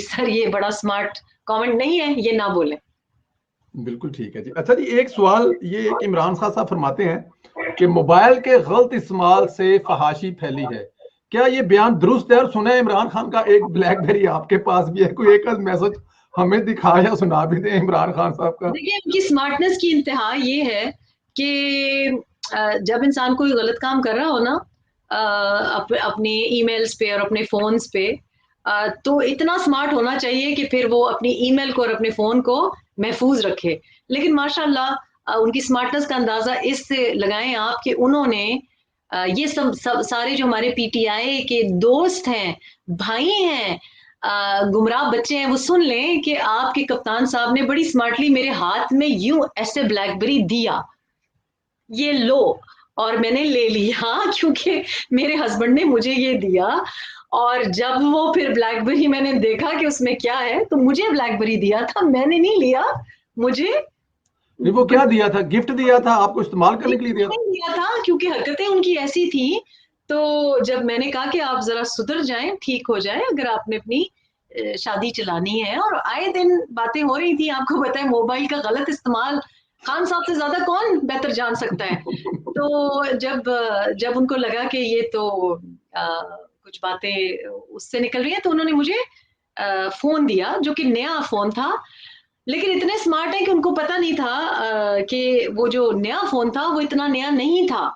سر یہ بڑا smart comment نہیں ہے, یہ نہ بولیں. بالکل ٹھیک ہے جی. اچھا جی, ایک سوال یہ ہے کہ عمران خان صاحب فرماتے ہیں کہ موبائل کے غلط استعمال سے فحاشی پھیلی ہے, کیا یہ بیان درست ہے؟ اور سنا ہے عمران خان کا ایک بلیک بیری آپ کے پاس بھی ہے, کوئی ایک میسج ہمیں دکھا یا سنا بھی دیں عمران خان صاحب کا. دیکھیے ان کی اسمارٹنس کی انتہا یہ ہے کہ جب انسان کوئی غلط کام کر رہا ہو نا اپنے ای میلز پہ اور اپنے فونز پہ, تو اتنا اسمارٹ ہونا چاہیے کہ پھر وہ اپنی ای میل کو اور اپنے فون کو محفوظ رکھے. لیکن ماشاء اللہ ان کی اسمارٹنس کا اندازہ اس سے لگائیں آپ کہ انہوں نے یہ سب سارے جو ہمارے پی ٹی آئی کے دوست ہیں, بھائی ہیں, گمراہ بچے ہیں, وہ سن لیں کہ آپ کے کپتان صاحب نے بڑی اسمارٹلی میرے ہاتھ میں یوں ایسے بلیک بیری دیا, یہ لو, اور میں نے لے لیا کیونکہ میرے ہسبینڈ نے مجھے یہ دیا. اور جب وہ پھر بلیک بیری میں نے دیکھا کہ اس میں کیا ہے, تو مجھے بلیک بیری دیا تھا, میں نے نہیں لیا, مجھے وہ کیا دیا تھا؟ گفٹ دیا تھا آپ کو, استعمال کرنے کے لیے دیا تھا کیونکہ حرکتیں ان کی ایسی تھیں. تو جب میں نے کہا کہ آپ ذرا سدھر جائیں, ٹھیک ہو جائیں, اگر آپ نے اپنی شادی چلانی ہے, اور آئے دن باتیں ہو رہی تھیں, آپ کو پتا ہے موبائل کا غلط استعمال خان صاحب سے زیادہ کون بہتر جان سکتا ہے. تو جب ان کو لگا کہ یہ تو کچھ باتیں اس سے نکل رہی ہیں, تو انہوں نے مجھے فون دیا جو کہ نیا فون تھا, لیکن اتنے اسمارٹ ہیں کہ ان کو پتا نہیں تھا کہ وہ جو نیا فون تھا وہ اتنا نیا نہیں تھا.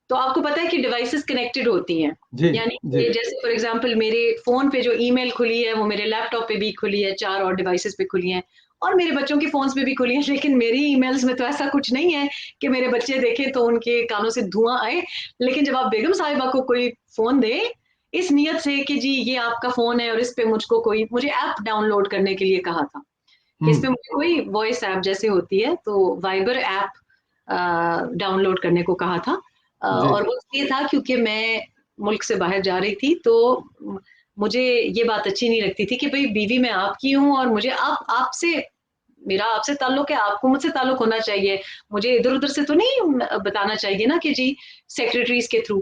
تو آپ کو پتا ہے کہ ڈیوائسز کنیکٹڈ ہوتی ہیں, یعنی جیسے فار ایگزامپل میرے فون پہ جو ای میل کھلی ہے وہ میرے لیپ ٹاپ پہ بھی کھلی ہے, 4 اور ڈیوائسز پہ کھلی ہیں, اور میرے بچوں کے فونز پہ بھی کھلی ہیں. لیکن میری ای میلز میں تو ایسا کچھ نہیں ہے کہ میرے بچے دیکھیں تو ان کے کانوں سے دھواں آئے. لیکن جب آپ بیگم صاحبہ کو کوئی فون دے اس نیت سے کہ جی یہ آپ کا فون ہے اور اس پہ مجھے ایپ ڈاؤن لوڈ کرنے کے لیے کہا تھا, اس پہ مجھے کوئی وائس ایپ جیسے ہوتی ہے تو وائبر ایپ ڈاؤن لوڈ کرنے کو کہا تھا. اور وہ یہ تھا کیونکہ میں ملک سے باہر جا رہی تھی, تو مجھے یہ بات اچھی نہیں لگتی تھی کہ بھئی بیوی میں آپ کی ہوں اور مجھے آپ سے میرا آپ سے تعلق ہے, آپ کو مجھ سے تعلق ہونا چاہیے, مجھے ادھر ادھر سے تو نہیں بتانا چاہیے نا کہ جی سیکریٹریز کے تھرو.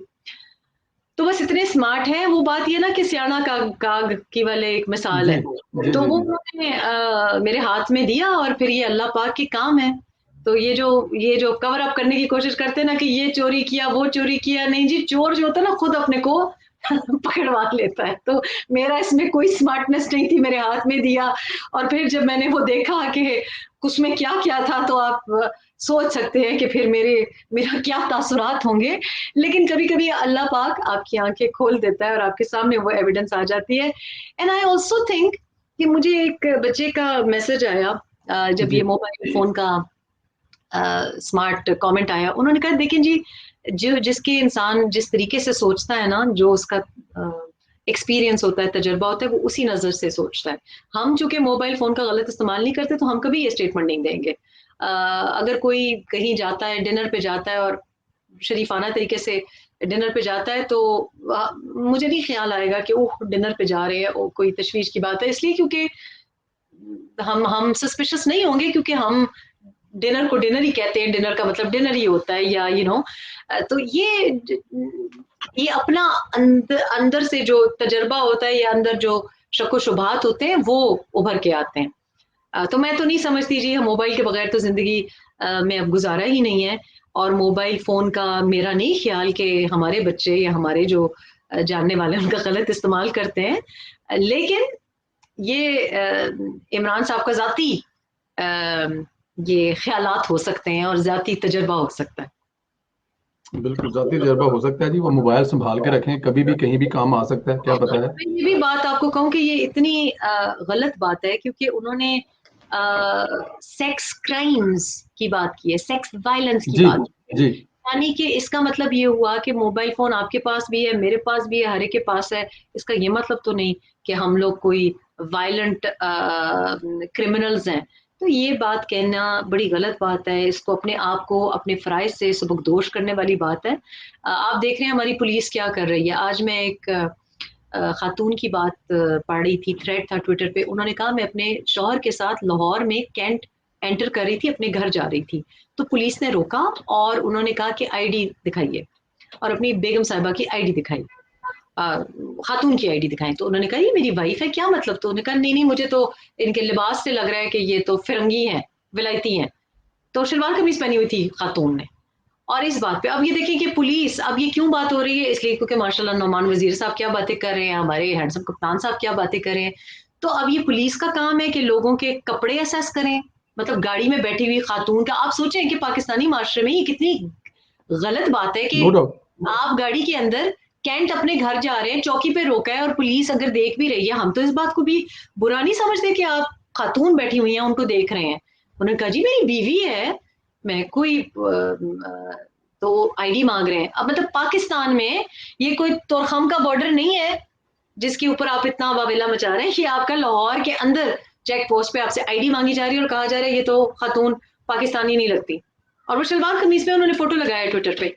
تو بس اتنے اسمارٹ ہیں. وہ بات یہ نا کہ سیاڑا کاغ کی والے ایک مثال ہے, تو وہ انہوں نے میرے ہاتھ میں دیا, اور پھر یہ اللہ پاک کے کام ہے. تو یہ جو کور اپ کرنے کی کوشش کرتے ہیں نا کہ یہ چوری کیا وہ چوری کیا, نہیں جی, چور جو ہوتا ہے نا خود اپنے کو پکڑوا لیتا ہے. تو میرا اس میں کوئی اسمارٹنیس نہیں تھی, میرے ہاتھ میں دیا, اور پھر جب میں نے وہ دیکھا کہ اس میں کیا کیا تھا, تو آپ سوچ سکتے ہیں کہ پھر میرا کیا تاثرات ہوں گے. لیکن کبھی کبھی اللہ پاک آپ کی آنکھیں کھول دیتا ہے اور آپ کے سامنے وہ ایویڈنس آ جاتی ہے. اینڈ آئی آلسو تھنک کہ مجھے ایک بچے کا میسج آیا جب یہ موبائل فون کا اسمارٹ کامنٹ آیا. انہوں نے کہا دیکھیں جی, جس کے انسان جس طریقے سے سوچتا ہے نا, جو اس کا ایکسپیرینس ہوتا ہے, تجربہ ہوتا ہے, وہ اسی نظر سے سوچتا ہے. ہم چونکہ موبائل فون کا غلط استعمال نہیں کرتے, تو ہم کبھی یہ اسٹیٹمنٹ نہیں دیں گے. اگر کوئی کہیں جاتا ہے, ڈنر پہ جاتا ہے اور شریفانہ طریقے سے ڈنر پہ جاتا ہے, تو مجھے نہیں خیال آئے گا کہ اوہ ڈنر پہ جا رہے ہیں, کوئی تشویش کی بات ہے, اس لیے کیونکہ ہم سسپیشس نہیں ہوں گے, کیونکہ ہم ڈنر کو ڈنر ہی کہتے ہیں, ڈنر کا مطلب ڈنر ہی ہوتا ہے, یا تو یہ اپنا اندر سے جو تجربہ ہوتا ہے یا اندر جو شک و شبہات ہوتے ہیں وہ ابھر کے آتے ہیں. تو میں تو نہیں سمجھتی جی ہم موبائل کے بغیر تو زندگی میں اب گزارا ہی نہیں ہے. اور موبائل فون کا میرا نہیں خیال کہ ہمارے بچے یا ہمارے جو جاننے والے ان کا غلط استعمال کرتے ہیں. لیکن یہ عمران صاحب کا ذاتی یہ خیالات ہو سکتے ہیں اور ذاتی تجربہ ہو سکتا ہے. بالکل ذاتی تجربہ ہو سکتا ہے جی. وہ موبائل سنبھال کے رکھیں, کبھی بھی کہیں بھی کام آ سکتا ہے, کیا پتا ہے. یہ بھی بات آپ کو کہوں کہ یہ اتنی غلط بات ہے, کیونکہ انہوں نے سیکس کرائمز کی بات کی ہے, سیکس وائلنس کی بات کی ہے. یعنی کہ اس کا مطلب یہ ہوا کہ موبائل فون آپ کے پاس بھی ہے, میرے پاس بھی ہے, ہر ایک کے پاس ہے. اس کا یہ مطلب تو نہیں کہ ہم لوگ کوئی وائلنٹ کرمنلز ہیں. تو یہ بات کہنا بڑی غلط بات ہے. اس کو اپنے آپ کو اپنے فرائض سے سبکدوش کرنے والی بات ہے. آپ دیکھ رہے ہیں ہماری پولیس کیا کر رہی ہے. آج میں ایک خاتون کی بات پڑھ رہی تھی, تھریڈ تھا ٹویٹر پہ. انہوں نے کہا میں اپنے شوہر کے ساتھ لاہور میں کینٹ انٹر کر رہی تھی, اپنے گھر جا رہی تھی, تو پولیس نے روکا اور انہوں نے کہا کہ آئی ڈی دکھائیے, اور اپنی بیگم صاحبہ کی آئی ڈی دکھائی. خاتون کی آئی ڈی دکھائیں. تو انہوں نے کہا یہ میری وائف ہے, کیا مطلب؟ تو انہوں نے کہا نہیں نہیں مجھے تو ان کے لباس سے لگ رہا ہے کہ یہ تو فرنگی ہیں, ولایتی ہیں. تو شلوار قمیض پہنی ہوئی تھی خاتون نے. اور اس بات پہ اب یہ دیکھیں کہ پولیس, اب یہ کیوں بات ہو رہی ہے, اس لیے کیونکہ ماشاء اللہ نعمان وزیر صاحب کیا باتیں کر رہے ہیں, ہمارے ہینڈسم کپتان صاحب کیا باتیں کر رہے ہیں. تو اب یہ پولیس کا کام ہے کہ لوگوں کے کپڑے اسیس کریں. مطلب گاڑی میں بیٹھی ہوئی خاتون کا, آپ سوچیں کہ پاکستانی معاشرے میں یہ کتنی غلط بات ہے کہ نو ڈاؤٹ. آپ گاڑی کے اندر کینٹ اپنے گھر جا رہے ہیں, چوکی پہ روکا ہے, اور پولیس اگر دیکھ بھی رہی ہے, ہم تو اس بات کو بھی برا نہیں سمجھتے کہ آپ خاتون بیٹھی ہوئی ہیں ان کو دیکھ رہے ہیں. انہوں نے کہا جی میری بیوی ہے, میں کوئی تو آئی ڈی مانگ رہے ہیں. اب مطلب پاکستان میں یہ کوئی تورخم کا بارڈر نہیں ہے جس کے اوپر آپ اتنا واویلا مچا رہے ہیں. یہ آپ کا لاہور کے اندر چیک پوسٹ پہ آپ سے آئی ڈی مانگی جا رہی ہے اور کہا جا رہا ہے یہ تو خاتون پاکستانی نہیں لگتی. اور وہ شلوار قمیض پہ انہوں نے فوٹو لگایا ٹویٹر پہ.